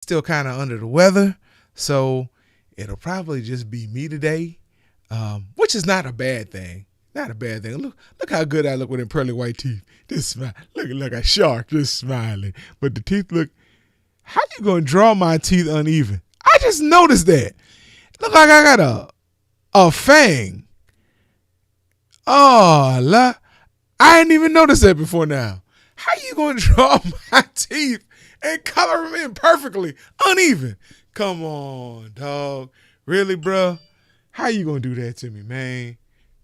Still kind of under the weather, so it'll probably just be me today, which is not a bad thing. Not a bad thing. Look how good I look with them pearly white teeth. Just smile. Looking like a shark, just smiling. But the teeth look. How you gonna draw my teeth uneven? I just noticed that. Look like I got a fang. Oh, I hadn't even noticed that before now. How you gonna draw my teeth and color them in perfectly uneven? Come on, dog. Really, bro? How you gonna do that to me, man?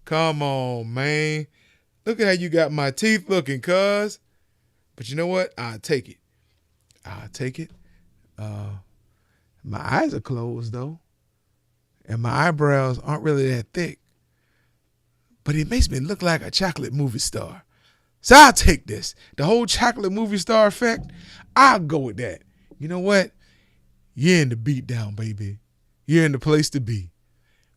Come on, man. Look at how you got my teeth looking, cuz. But you know what? I'll take it. I'll take it. My eyes are closed, though. And my eyebrows aren't really that thick. But it makes me look like a chocolate movie star. So I'll take this. The whole chocolate movie star effect, I'll go with that. You know what? You're in the beatdown, baby. You're in the place to be.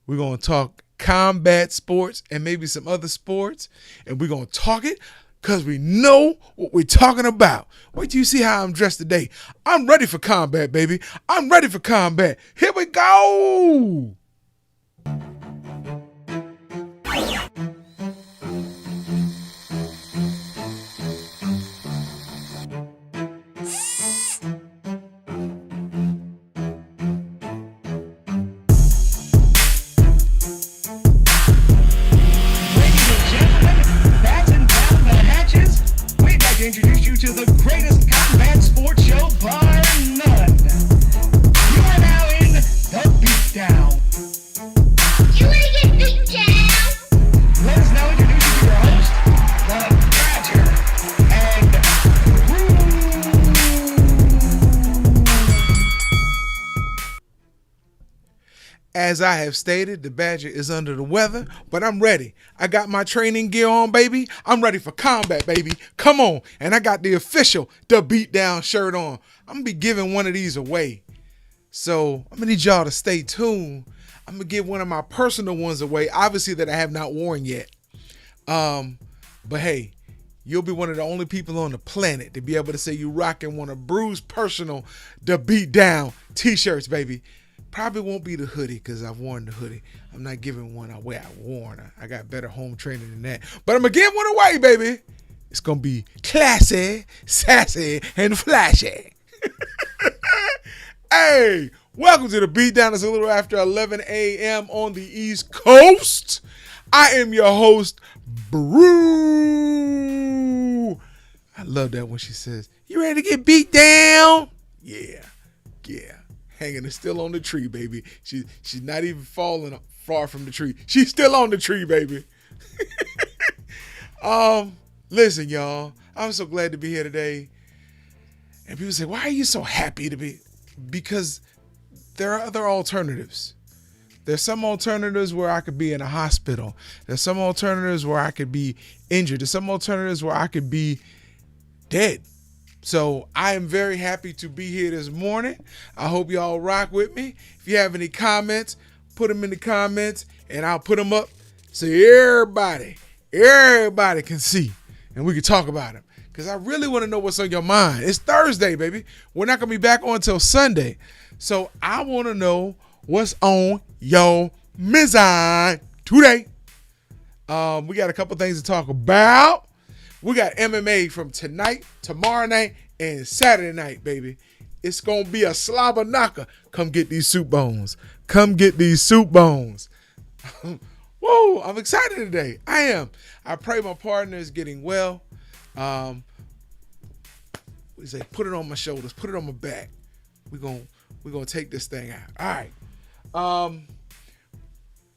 We're going to talk combat sports and maybe some other sports. And we're going to talk it because we know what we're talking about. Wait till you see how I'm dressed today. I'm ready for combat, baby. I'm ready for combat. Here we go. Introduce you to the greatest combat sports show bar none. You are now in the Beatdown. You wanna get beat down? Let us now introduce you to your host, the Badger, and As I have stated, the Badger is under the weather, but I'm ready. I got my training gear on, baby. I'm ready for combat, baby. Come on. And I got the official The Beatdown shirt on. I'm going to be giving one of these away. So I'm going to need y'all to stay tuned. I'm going to give one of my personal ones away, obviously that I have not worn yet. But hey, you'll be one of the only people on the planet to be able to say you rocking one of Bruce's personal The Beatdown t-shirts, baby. Probably won't be the hoodie because I've worn the hoodie. I'm not giving one away. I worn. I got better home training than that. But I'm going to give one away, baby. It's going to be classy, sassy, and flashy. Hey, welcome to the Beatdown. It's a little after 11 a.m. on the East Coast. I am your host, Brew. I love that when she says, you ready to get beat down? Yeah. Hanging is still on the tree, baby. She's not even falling far from the tree. She's still on the tree, baby. Listen, y'all. I'm so glad to be here today. And people say, why are you so happy to be? Because there are other alternatives. There's some alternatives where I could be in a hospital. There's some alternatives where I could be injured. There's some alternatives where I could be dead. So I am very happy to be here this morning. I hope y'all rock with me. If you have any comments, put them in the comments and I'll put them up so everybody can see and we can talk about them. Because I really want to know what's on your mind. It's Thursday, baby. We're not going to be back on until Sunday. So I want to know what's on your mind today. We got a couple things to talk about. We got MMA from tonight, tomorrow night, and Saturday night, baby. It's going to be a slobber knocker. Come get these soup bones. Come get these soup bones. Whoa, I'm excited today. I am. I pray my partner is getting well. We say, put it on my shoulders. Put it on my back. We're gonna take this thing out. All right.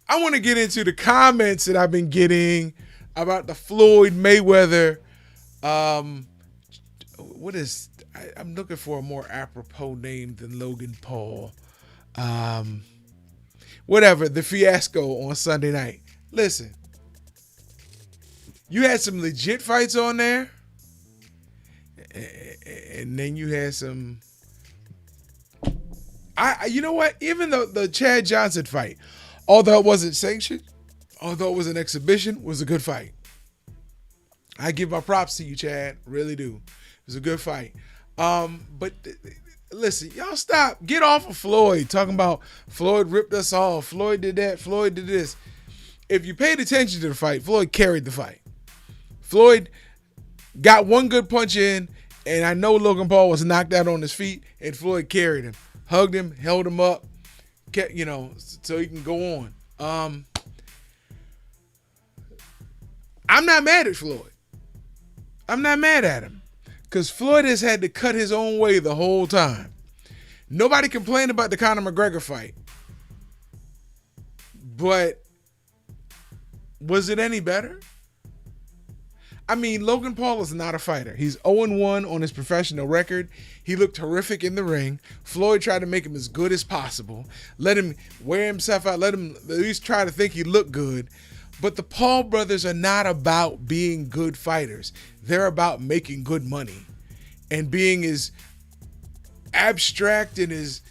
I want to get into the comments that I've been getting about the Floyd Mayweather. I'm looking for a more apropos name than Logan Paul. Whatever, the fiasco on Sunday night. Listen, you had some legit fights on there, and then you had some. You know what? Even the Chad Johnson fight, although it wasn't sanctioned, although it was an exhibition, was a good fight. I give my props to you, Chad. Really do. It was a good fight. But listen, y'all stop. Get off of Floyd talking about Floyd ripped us off. Floyd did that. Floyd did this. If you paid attention to the fight, Floyd carried the fight. Floyd got one good punch in, and I know Logan Paul was knocked out on his feet, and Floyd carried him, hugged him, held him up, so he can go on. I'm not mad at Floyd. I'm not mad at him because Floyd has had to cut his own way the whole time. Nobody complained about the Conor McGregor fight, but was it any better? I mean, Logan Paul is not a fighter. He's 0-1 on his professional record. He looked horrific in the ring. Floyd tried to make him as good as possible. Let him wear himself out. Let him at least try to think he looked good. But the Paul brothers are not about being good fighters. They're about making good money and being as abstract and as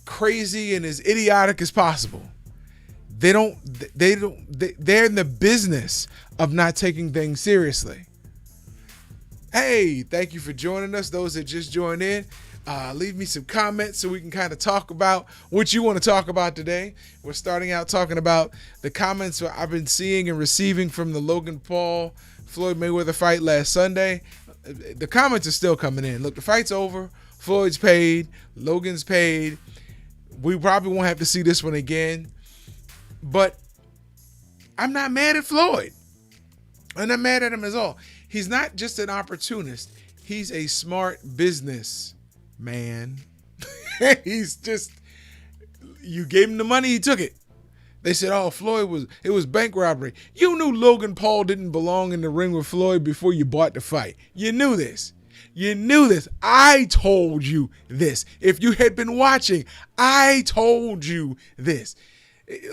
crazy and as idiotic as possible. They're in the business of not taking things seriously. Hey, thank you for joining us. Those that just joined in, leave me some comments so we can kind of talk about what you want to talk about today. We're starting out talking about the comments I've been seeing and receiving from the Logan Paul Floyd Mayweather fight last Sunday. The comments are still coming in. Look, the fight's over. Floyd's paid. Logan's paid. We probably won't have to see this one again. But I'm not mad at Floyd. I'm not mad at him at all. He's not just an opportunist. He's a smart business man. He's just, you gave him the money, he took it. They said, oh, it was bank robbery. You knew Logan Paul didn't belong in the ring with Floyd before you bought the fight. You knew this. You knew this. I told you this. If you had been watching, I told you this.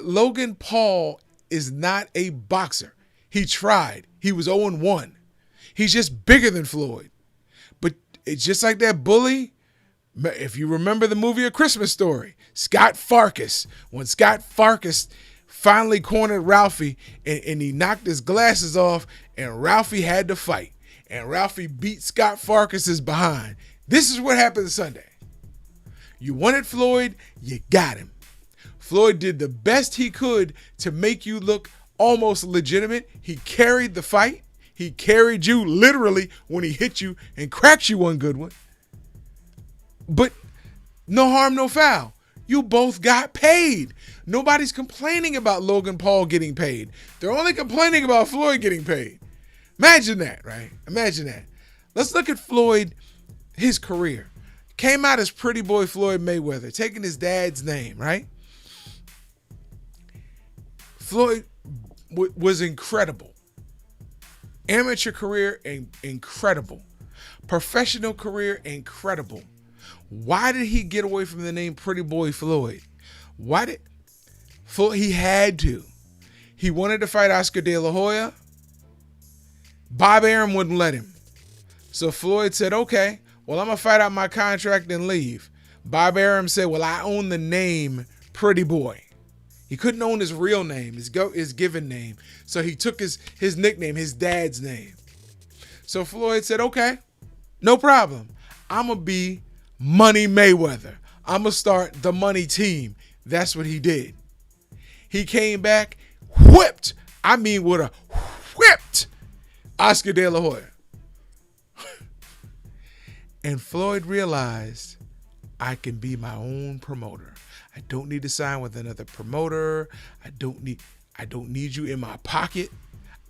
Logan Paul is not a boxer. He tried. He was 0-1. He's just bigger than Floyd. But it's just like that bully. If you remember the movie A Christmas Story, Scott Farkas, when Scott Farkas finally cornered Ralphie and he knocked his glasses off and Ralphie had to fight. And Ralphie beat Scott Farkas's behind. This is what happened Sunday. You wanted Floyd, you got him. Floyd did the best he could to make you look almost legitimate. He carried the fight. He carried you literally when he hit you and cracked you one good one. But no harm, no foul. You both got paid. Nobody's complaining about Logan Paul getting paid. They're only complaining about Floyd getting paid. Imagine that, right? Imagine that. Let's look at Floyd, his career. Came out as Pretty Boy Floyd Mayweather, taking his dad's name, right? Floyd was incredible. Amateur career, incredible. Professional career, incredible. Why did he get away from the name Pretty Boy Floyd? He had to. He wanted to fight Oscar De La Hoya. Bob Arum wouldn't let him. So Floyd said, okay, well, I'm going to fight out my contract and leave. Bob Arum said, well, I own the name Pretty Boy. He couldn't own his real name, his given name. So he took his nickname, his dad's name. So Floyd said, okay, no problem. I'm going to be Money Mayweather. I'm going to start the money team. That's what he did. He came back, whipped Oscar De La Hoya. And Floyd realized, I can be my own promoter. I don't need to sign with another promoter. I don't need you in my pocket.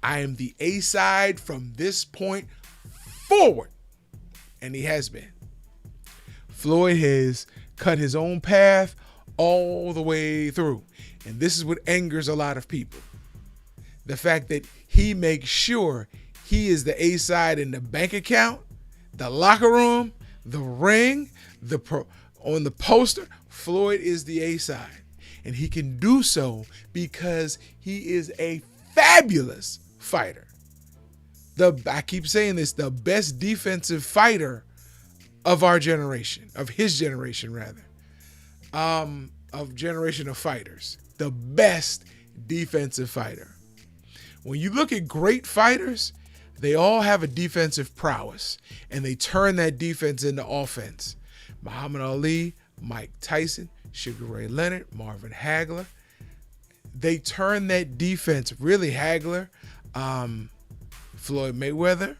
I am the A-side from this point forward. And he has been. Floyd has cut his own path all the way through. And this is what angers a lot of people. The fact that he makes sure he is the A-side in the bank account, the locker room, the ring, on the poster. Floyd is the A-side. And he can do so because he is a fabulous fighter. I keep saying this, the best defensive fighter of our generation, of his generation rather, of generation of fighters, the best defensive fighter. When you look at great fighters, they all have a defensive prowess and they turn that defense into offense. Muhammad Ali, Mike Tyson, Sugar Ray Leonard, Marvin Hagler. They turned that defense, really Hagler, Floyd Mayweather,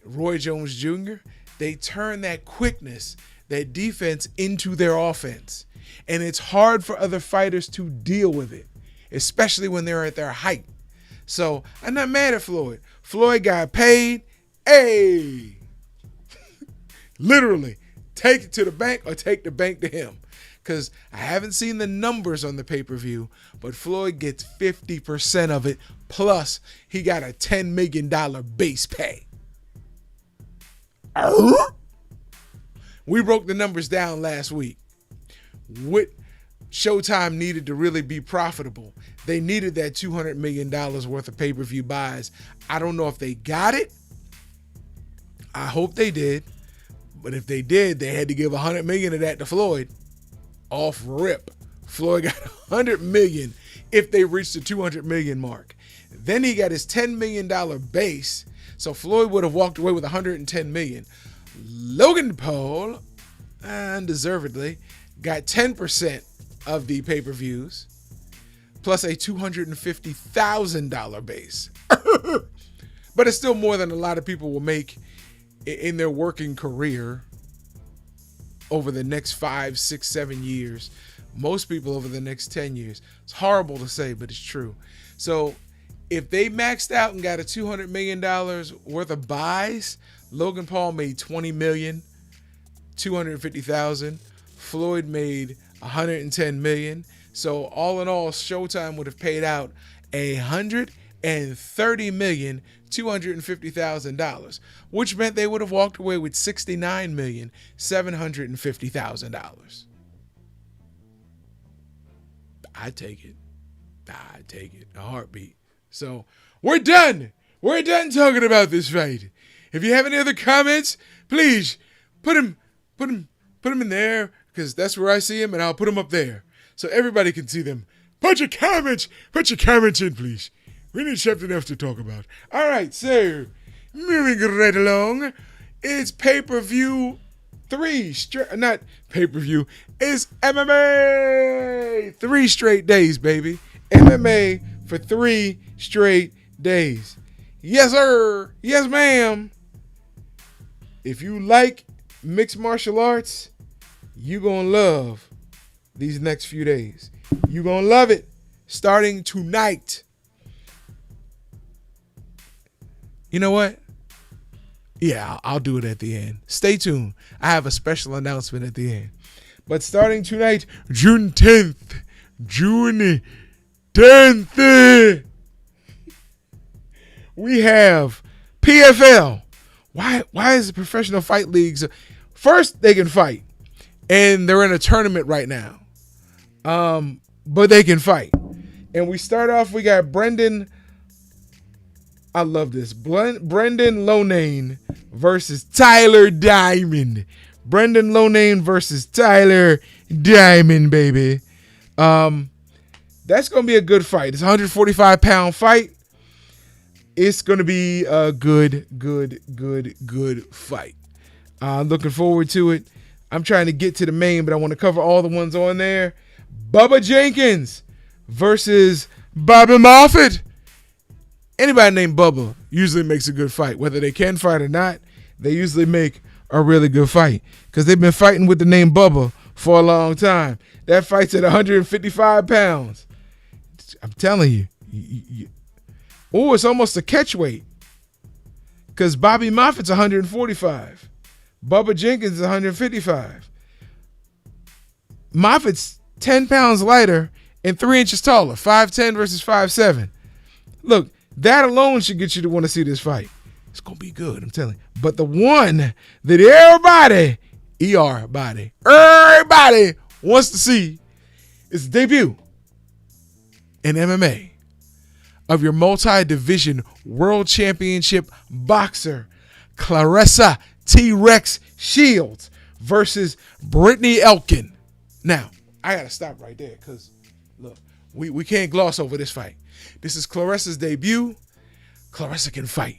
Roy Jones Jr., they turned that quickness, that defense into their offense. And it's hard for other fighters to deal with it, especially when they're at their height. So I'm not mad at Floyd. Floyd got paid. Hey, literally, take it to the bank or take the bank to him. Because I haven't seen the numbers on the pay-per-view, but Floyd gets 50% of it, plus he got a $10 million base pay. We broke the numbers down last week. What Showtime needed to really be profitable, they needed that $200 million worth of pay-per-view buys. I don't know if they got it. I hope they did. But if they did, they had to give $100 million of that to Floyd. Off rip. Floyd got $100 million if they reached the $200 million mark. Then he got his $10 million base. So Floyd would have walked away with $110 million. Logan Paul, undeservedly, got 10% of the pay-per-views, plus a $250,000 base. But it's still more than a lot of people will make in their working career over the next 5, 6, 7 years. Most people over the next 10 years. It's horrible to say, but it's true. So if they maxed out and got a $200 million worth of buys, Logan Paul made $20 million, $250,000. Floyd made $110 million. So all in all, Showtime would have paid out $130,250,000, which meant they would have walked away with $69,750,000. I'd take it. A heartbeat. So we're done. We're done talking about this fight. If you have any other comments, please put them in there, because that's where I see them, and I'll put them up there so everybody can see them. Put your comments in, please. We need something else to talk about. All right, so moving right along, it's pay-per-view 3 straight, not pay-per-view, it's MMA 3 straight days, baby. MMA for 3 straight days. Yes, sir. Yes, ma'am. If you like mixed martial arts, you gonna love these next few days. You gonna love it. Starting tonight. You know what? Yeah, I'll do it at the end. Stay tuned. I have a special announcement at the end. But starting tonight, June 10th, we have PFL. Why is the professional fight leagues? First, they can fight, and they're in a tournament right now. But they can fight. And we start off, we got Brendan. I love this. Brendan Lonane versus Tyler Diamond. Brendan Lonane versus Tyler Diamond, baby. That's going to be a good fight. It's a 145-pound fight. It's going to be a good fight. Looking forward to it. I'm trying to get to the main, but I want to cover all the ones on there. Bubba Jenkins versus Bobby Moffitt. Anybody named Bubba usually makes a good fight. Whether they can fight or not, they usually make a really good fight, because they've been fighting with the name Bubba for a long time. That fight's at 155 pounds. I'm telling you. Oh, it's almost a catch weight, because Bobby Moffitt's 145. Bubba Jenkins is 155. Moffitt's 10 pounds lighter and 3 inches taller. 5'10 versus 5'7. Look, that alone should get you to want to see this fight. It's going to be good, I'm telling you. But the one that everybody wants to see is the debut in MMA of your multi-division world championship boxer, Claressa T-Rex Shields versus Brittany Elkin. Now, I got to stop right there, because, look, we can't gloss over this fight. This is Claressa's debut. Claressa can fight,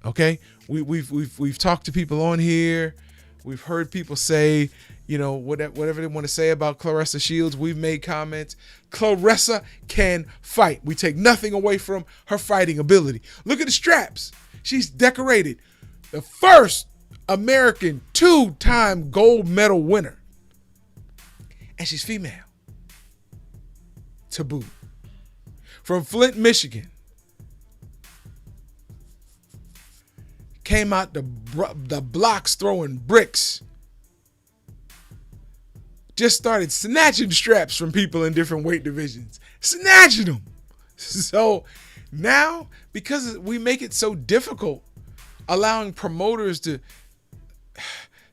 okay? We've talked to people on here. We've heard people say, whatever they want to say about Claressa Shields. We've made comments. Claressa can fight. We take nothing away from her fighting ability. Look at the straps. She's decorated. The first American 2-time gold medal winner. And she's female. To boot. From Flint, Michigan. Came out the blocks throwing bricks. Just started snatching straps from people in different weight divisions. Snatching them. So now, because we make it so difficult, allowing promoters to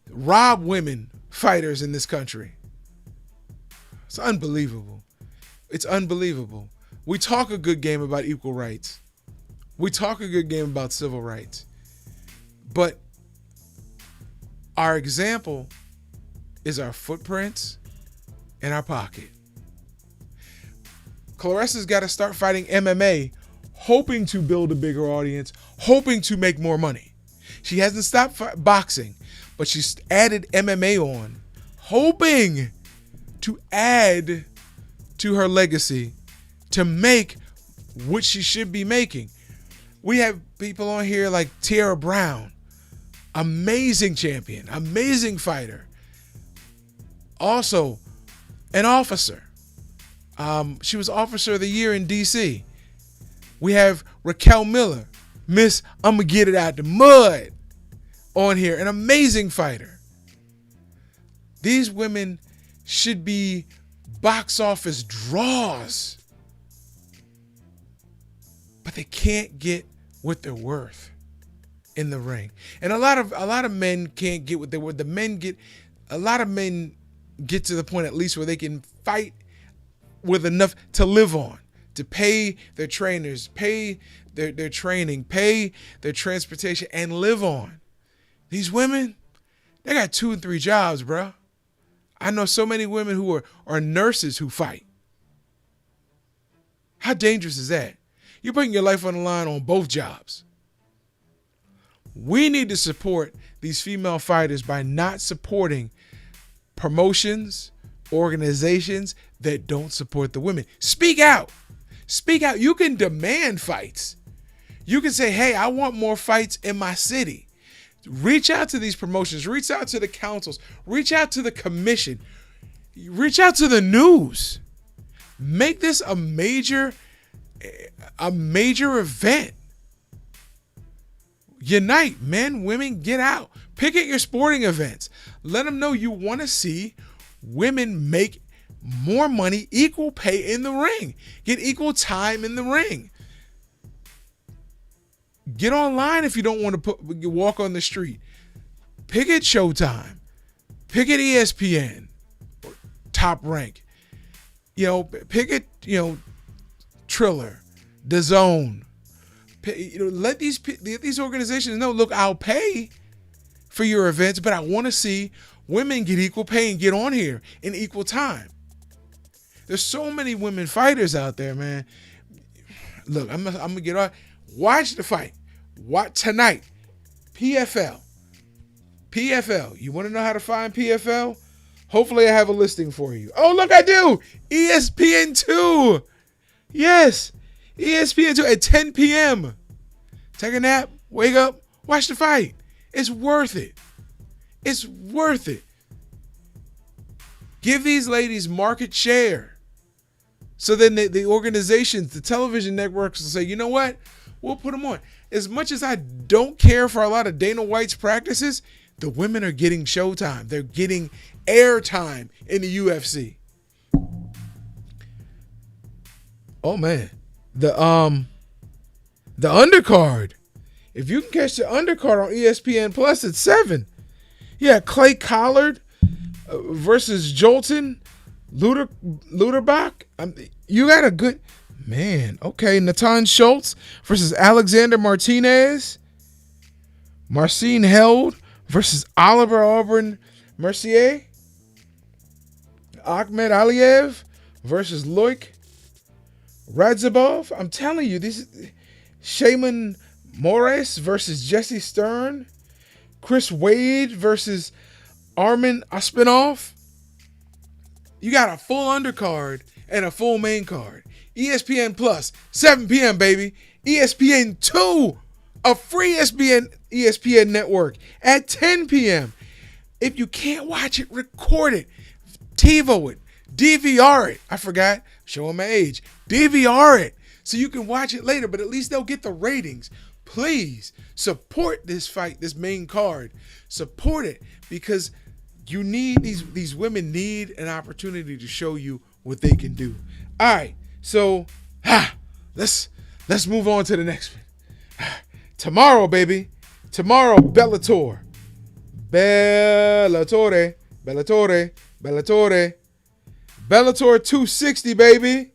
rob women fighters in this country. It's unbelievable. It's unbelievable. We talk a good game about equal rights. We talk a good game about civil rights. But our example is our footprints in our pocket. Claressa's got to start fighting MMA, hoping to build a bigger audience, hoping to make more money. She hasn't stopped boxing, but she's added MMA on, hoping to add to her legacy to make what she should be making. We have people on here like Tierra Brown, amazing champion, amazing fighter. Also, an officer. She was Officer of the Year in D.C. We have Raquel Miller, Miss I'ma Get It Out the Mud, on here, an amazing fighter. These women should be box office draws, but they can't get what they're worth in the ring. And a lot of men can't get what they're worth. A lot of men get to the point at least where they can fight with enough to live on, to pay their trainers, pay their training, pay their transportation, and live on. These women, they got 2 and 3 jobs, bro. I know so many women who are nurses who fight. How dangerous is that? You're putting your life on the line on both jobs. We need to support these female fighters by not supporting promotions, organizations that don't support the women. Speak out. Speak out. You can demand fights. You can say, hey, I want more fights in my city. Reach out to these promotions. Reach out to the councils. Reach out to the commission. Reach out to the news. Make this a major event. Unite, men, women, get out. Pick at your sporting events. Let them know you want to see women make more money, equal pay in the ring. Get equal time in the ring. Get online if you don't want to walk on the street. Pick at Showtime. Pick at ESPN. Or Top Rank. Pick at, Triller, DAZN. Let these organizations know, look, I'll pay for your events, but I want to see women get equal pay and get on here in equal time. There's so many women fighters out there, man. Look, I'm gonna get on. Watch the fight. Watch tonight. PFL. You want to know how to find PFL? Hopefully I have a listing for you. Oh, look, I do. ESPN2. Yes. ESPN2 at 10 p.m. Take a nap, wake up, watch the fight. It's worth it. It's worth it. Give these ladies market share. So then the organizations, the television networks will say, you know what? We'll put them on. As much as I don't care for a lot of Dana White's practices, the women are getting showtime. They're getting airtime in the UFC. Oh, man. The undercard. If you can catch the undercard on ESPN Plus at 7. Yeah, Clay Collard versus Jolton Luderbach. You got a good man. Okay, Natan Schultz versus Alexander Martinez. Marcin Held versus Oliver Auburn Mercier. Ahmed Aliev versus Loic Radzhabov. I'm telling you, this is Shaman Morris versus Jesse Stern. Chris Wade versus Armin a spinoff. You got a full undercard and a full main card. ESPN Plus, 7 p.m., baby. ESPN 2, a free ESPN network at 10 p.m. If you can't watch it, record it. TiVo it. DVR it. I forgot. Showing my age. DVR it so you can watch it later, but at least they'll get the ratings. Please support this fight, this main card. Support it because you need these women need an opportunity to show you what they can do. All right, so let's move on to the next one. Tomorrow, baby. Tomorrow, Bellator. Bellator 260, baby.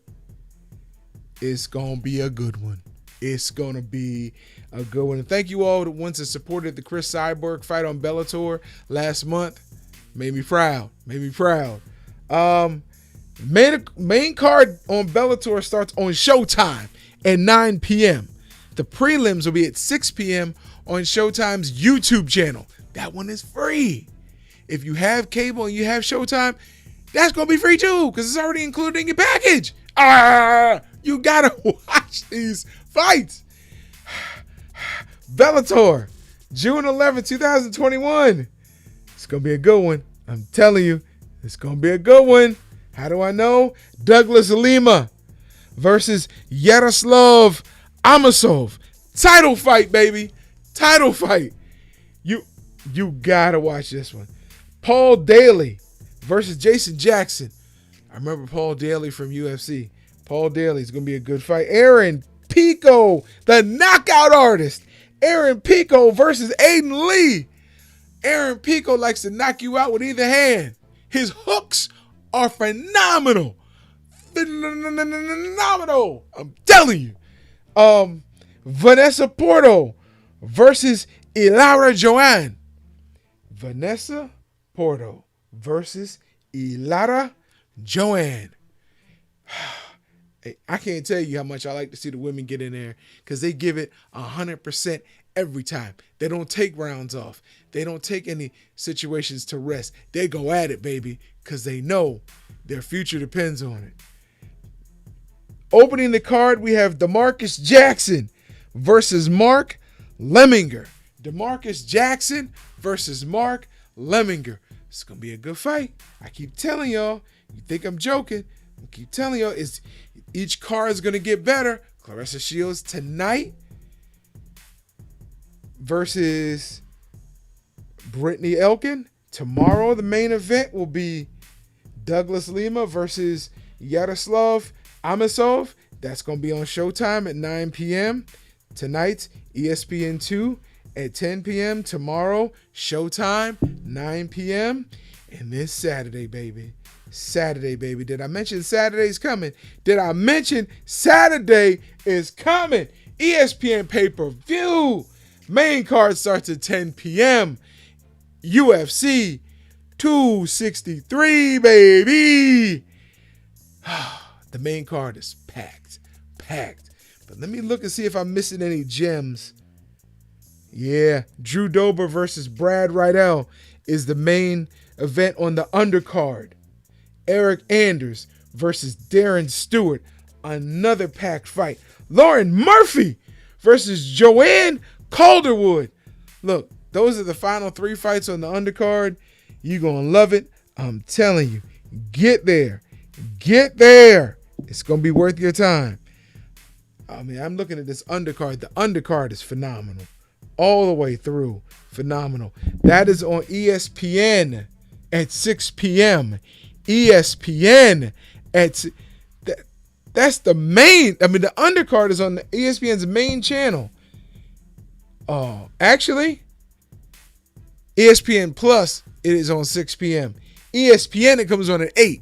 It's gonna be a good one. It's gonna be a good one. And thank you all the ones that supported the Chris Cyborg fight on Bellator last month. Made me proud. Main card on Bellator starts on Showtime at 9 p.m. The prelims will be at 6 p.m. on Showtime's YouTube channel. That one is free. If you have cable and you have Showtime, that's going to be free too because it's already included in your package. You got to watch these fights. Bellator, June 11, 2021. It's going to be a good one. I'm telling you, it's going to be a good one. How do I know? Douglas Lima versus Yaroslav Amosov. Title fight, baby. Title fight. You got to watch this one. Paul Daly versus Jason Jackson. I remember Paul Daly from UFC. Paul Daly is going to be a good fight. Aaron Pico, the knockout artist. Aaron Pico versus Aiden Lee. Aaron Pico likes to knock you out with either hand. His hooks are phenomenal. Phenomenal. I'm telling you. Vanessa Porto versus Ilara Joanne. Vanessa Porto versus Ilara Joanne. I can't tell you how much I like to see the women get in there because they give it 100% every time. They don't take rounds off. They don't take any situations to rest. They go at it, baby, because they know their future depends on it. Opening the card, we have DeMarcus Jackson versus Mark Lemminger. DeMarcus Jackson versus Mark Lemminger. It's going to be a good fight. I keep telling y'all. You think I'm joking. I keep telling y'all. Each card is going to get better. Clarissa Shields tonight versus Brittany Elkin. Tomorrow, the main event will be Douglas Lima versus Yaroslav Amosov. That's going to be on Showtime at 9 p.m. Tonight's ESPN 2 at 10 p.m. Tomorrow, Showtime, 9 p.m. And this Saturday, baby. Saturday, baby. Did I mention Saturday's coming? Did I mention Saturday is coming? ESPN pay-per-view. Main card starts at 10 p.m. UFC 263, baby. The main card is packed. But let me look and see if I'm missing any gems. Yeah, Drew Dober versus Brad Riddell is the main event on the undercard. Eric Anders versus Darren Stewart, another packed fight. Lauren Murphy versus Joanne Calderwood. Look, those are the final 3 fights on the undercard. You're going to love it. I'm telling you. Get there. It's going to be worth your time. I mean, I'm looking at this undercard. The undercard is phenomenal. All the way through. Phenomenal. That is on ESPN at 6 p.m. ESPN at that's the main. I mean, the undercard is on the ESPN's main channel. Actually, ESPN Plus, it is on 6 p.m. ESPN, it comes on at 8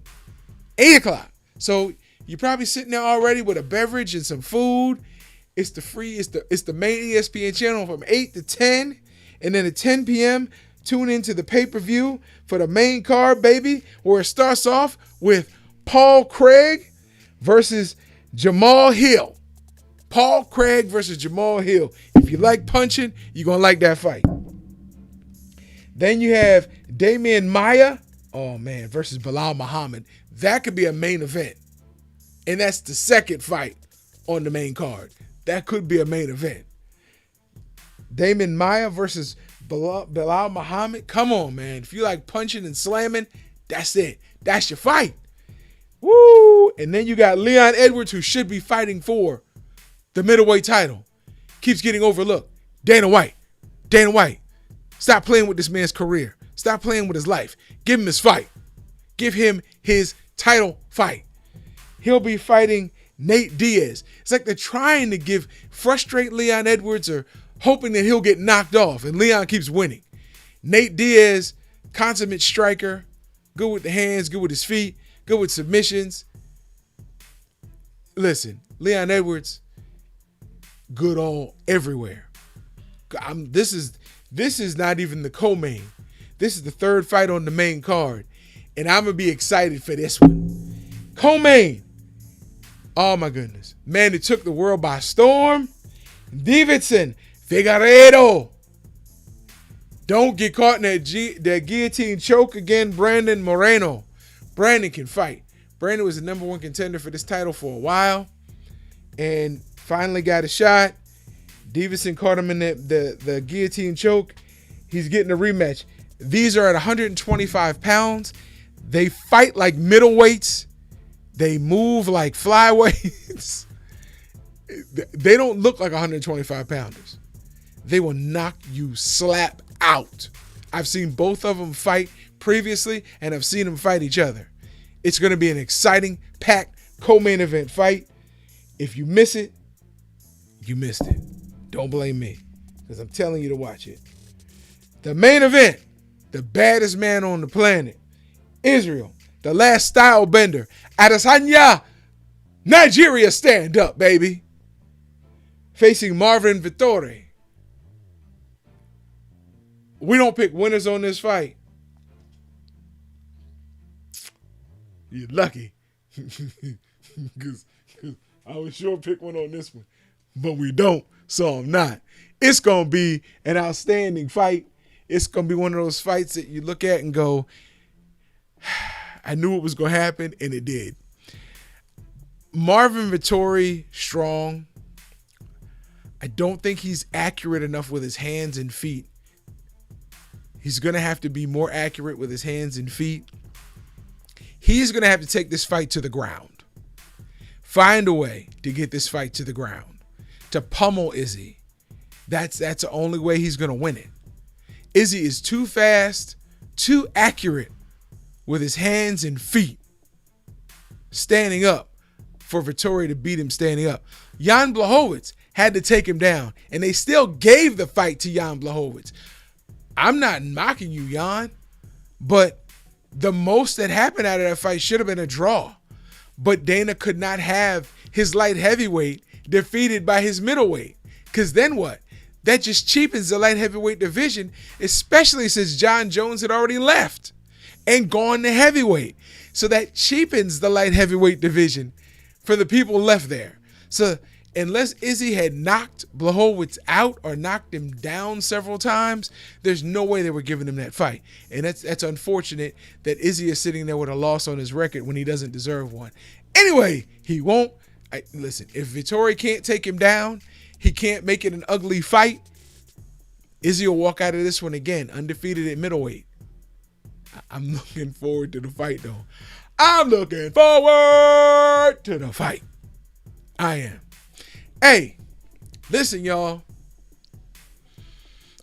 o'clock. So you're probably sitting there already with a beverage and some food. It's the main ESPN channel from 8 to 10. And then at 10 p.m., tune into the pay-per-view for the main card, baby, where it starts off with Paul Craig versus Jamal Hill. Paul Craig versus Jamal Hill. If you like punching, you're going to like that fight. Then you have Damian Maya, oh man, versus Bilal Muhammad. That could be a main event. And that's the second fight on the main card. That could be a main event. Damian Maya versus Bilal Muhammad. Come on, man. If you like punching and slamming, that's it. That's your fight. Woo! And then you got Leon Edwards, who should be fighting for the middleweight title. Keeps getting overlooked. Dana White, stop playing with this man's career. Stop playing with his life. Give him his fight. Give him his title fight. He'll be fighting Nate Diaz. It's like they're trying to frustrate Leon Edwards or hoping that he'll get knocked off, and Leon keeps winning. Nate Diaz, consummate striker, good with the hands, good with his feet, good with submissions. Listen, Leon Edwards, good all everywhere. This is not even the co-main. This is the third fight on the main card, and I'm gonna be excited for this one. Co-main. Oh my goodness, man! It took the world by storm. Davidson Figueiredo. Don't get caught in that guillotine choke again. Brandon Moreno. Brandon can fight. Brandon was the number one contender for this title for a while, and finally got a shot. Davidson caught him in the guillotine choke. He's getting a rematch. These are at 125 pounds. They fight like middleweights. They move like flyweights. They don't look like 125 pounders. They will knock you slap out. I've seen both of them fight previously, and I've seen them fight each other. It's going to be an exciting, packed, co-main event fight. If you miss it, you missed it. Don't blame me, because I'm telling you to watch it. The main event, the baddest man on the planet, Israel, the last style bender, Adesanya, Nigeria, stand up, baby. Facing Marvin Vettori. We don't pick winners on this fight. You're lucky. Because I was sure pick one on this one. But we don't, so I'm not. It's going to be an outstanding fight. It's going to be one of those fights that you look at and go, I knew it was going to happen, and it did. Marvin Vettori, strong. I don't think he's accurate enough with his hands and feet. He's going to have to be more accurate with his hands and feet. He's going to have to take this fight to the ground. Find a way to get this fight to the ground. To pummel Izzy. That's the only way he's going to win it. Izzy is too fast, too accurate with his hands and feet. Standing up for Vettori to beat him standing up. Jan Blachowicz had to take him down, and they still gave the fight to Jan Blachowicz. I'm not knocking you, Jan, but the most that happened out of that fight should have been a draw. But Dana could not have his light heavyweight defeated by his middleweight. Because then what? That just cheapens the light heavyweight division, especially since John Jones had already left and gone to heavyweight. So that cheapens the light heavyweight division for the people left there. So unless Izzy had knocked Blachowicz out or knocked him down several times, there's no way they were giving him that fight. And that's unfortunate that Izzy is sitting there with a loss on his record when he doesn't deserve one. Anyway, he won't. Listen, if Vettori can't take him down, he can't make it an ugly fight, Izzy will walk out of this one again, undefeated at middleweight. I'm looking forward to the fight, though. I'm looking forward to the fight. I am. Hey, listen, y'all.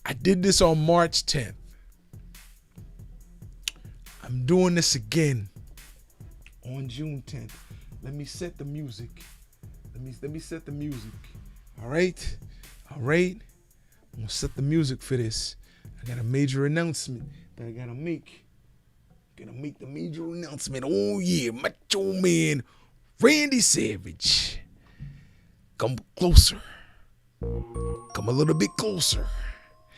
I did this on March 10th. I'm doing this again on June 10th. Let me set the music. Let me set the music. All right. I'm gonna set the music for this. I got a major announcement that I gotta make. Gonna make the major announcement. Oh yeah, Macho Man Randy Savage. Come closer. Come a little bit closer.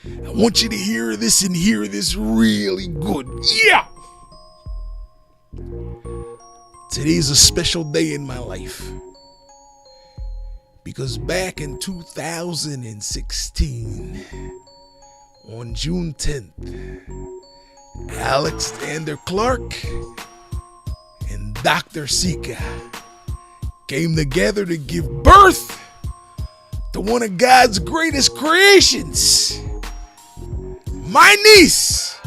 I want you to hear this and hear this really good. Yeah! Today's a special day in my life. Because back in 2016, on June 10th, Alexander Clark and Dr. Sika came together to give birth to one of God's greatest creations, my niece,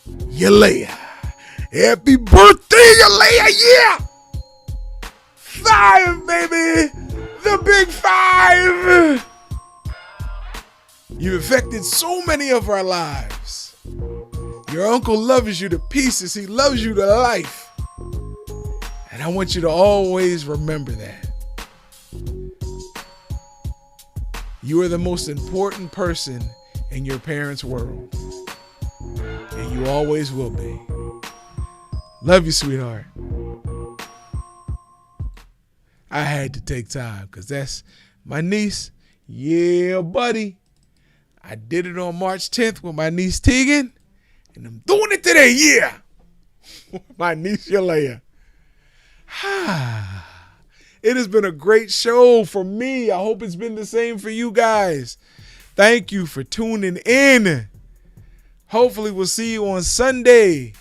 Yalea. Happy birthday, Yalea, yeah! 5, baby! The big 5! You've affected so many of our lives. Your uncle loves you to pieces. He loves you to life. And I want you to always remember that. You are the most important person in your parents' world. And you always will be. Love you, sweetheart. I had to take time because that's my niece. Yeah, buddy. I did it on March 10th with my niece Tegan. And I'm doing it today, yeah. My niece Yalea. It has been a great show for me. I hope it's been the same for you guys. Thank you for tuning in. Hopefully we'll see you on Sunday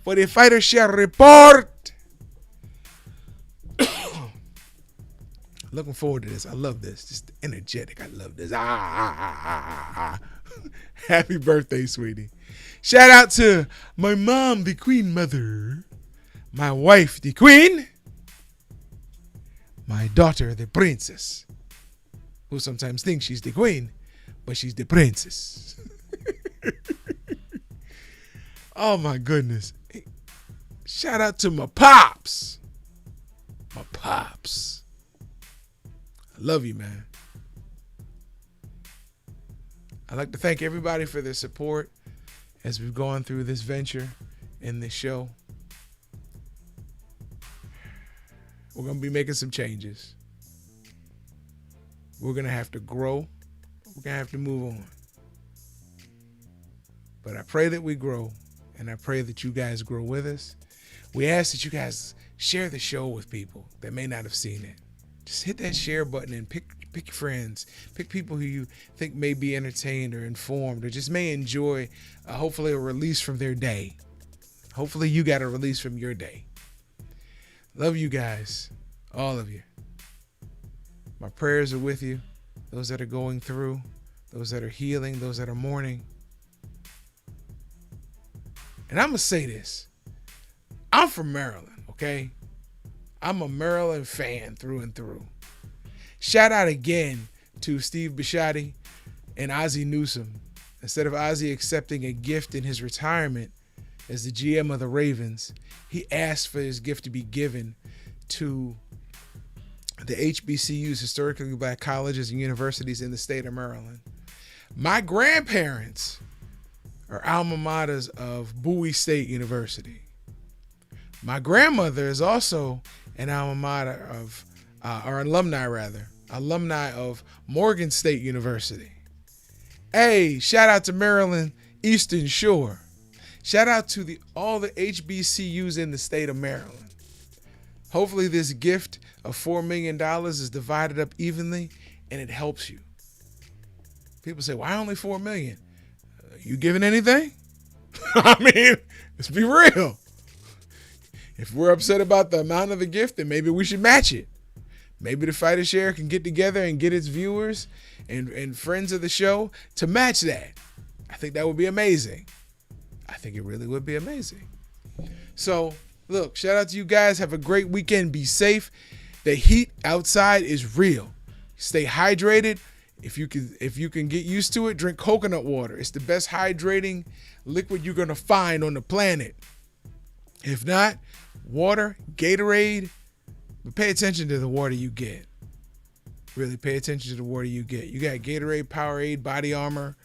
for the Fighter Share Report. Looking forward to this. I love this. Just energetic. I love this. Happy birthday, sweetie. Shout out to my mom, the Queen Mother. My wife, the Queen. My daughter, the Princess. Who sometimes thinks she's the Queen, but she's the Princess. Oh, my goodness. Shout out to my pops. My pops. I love you, man. I'd like to thank everybody for their support as we've gone through this venture in this show. We're going to be making some changes. We're going to have to grow. We're going to have to move on. But I pray that we grow, and I pray that you guys grow with us. We ask that you guys share the show with people that may not have seen it. Just hit that share button and pick your friends. Pick people who you think may be entertained or informed or just may enjoy, hopefully, a release from their day. Hopefully you got a release from your day. Love you guys. All of you. My prayers are with you. Those that are going through. Those that are healing. Those that are mourning. And I'm going to say this. I'm from Maryland, okay? I'm a Maryland fan through and through. Shout out again to Steve Bisciotti and Ozzie Newsome. Instead of Ozzie accepting a gift in his retirement as the GM of the Ravens, he asked for his gift to be given to the HBCUs, historically black colleges and universities in the state of Maryland. My grandparents are alma maters of Bowie State University. My grandmother is also an alma mater of, or alumni of Morgan State University. Hey, shout out to Maryland Eastern Shore. Shout out to all the HBCUs in the state of Maryland. Hopefully this gift of $4 million is divided up evenly and it helps you. People say, why only $4 million? You giving anything? I mean, let's be real. If we're upset about the amount of the gift, then maybe we should match it. Maybe the Fighter Share can get together and get its viewers and friends of the show to match that. I think that would be amazing. I think it really would be amazing. So, look, shout out to you guys. Have a great weekend. Be safe. The heat outside is real. Stay hydrated. If you can get used to it, drink coconut water. It's the best hydrating liquid you're going to find on the planet. If not, water, Gatorade, but pay attention to the water you get. Really pay attention to the water you get. You got Gatorade, Powerade, Body Armor,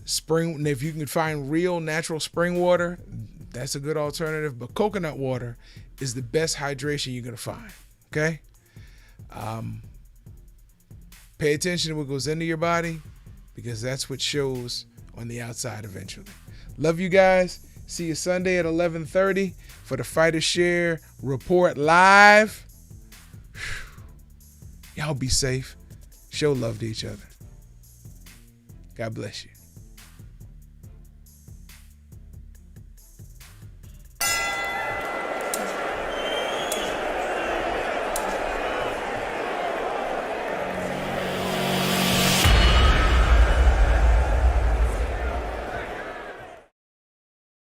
spring. If you can find real natural spring water, that's a good alternative. But coconut water is the best hydration you're going to find. Okay? Pay attention to what goes into your body because that's what shows on the outside eventually. Love you guys. See you Sunday at 11:30 for the Fighter Share Report Live. Y'all be safe. Show love to each other. God bless you.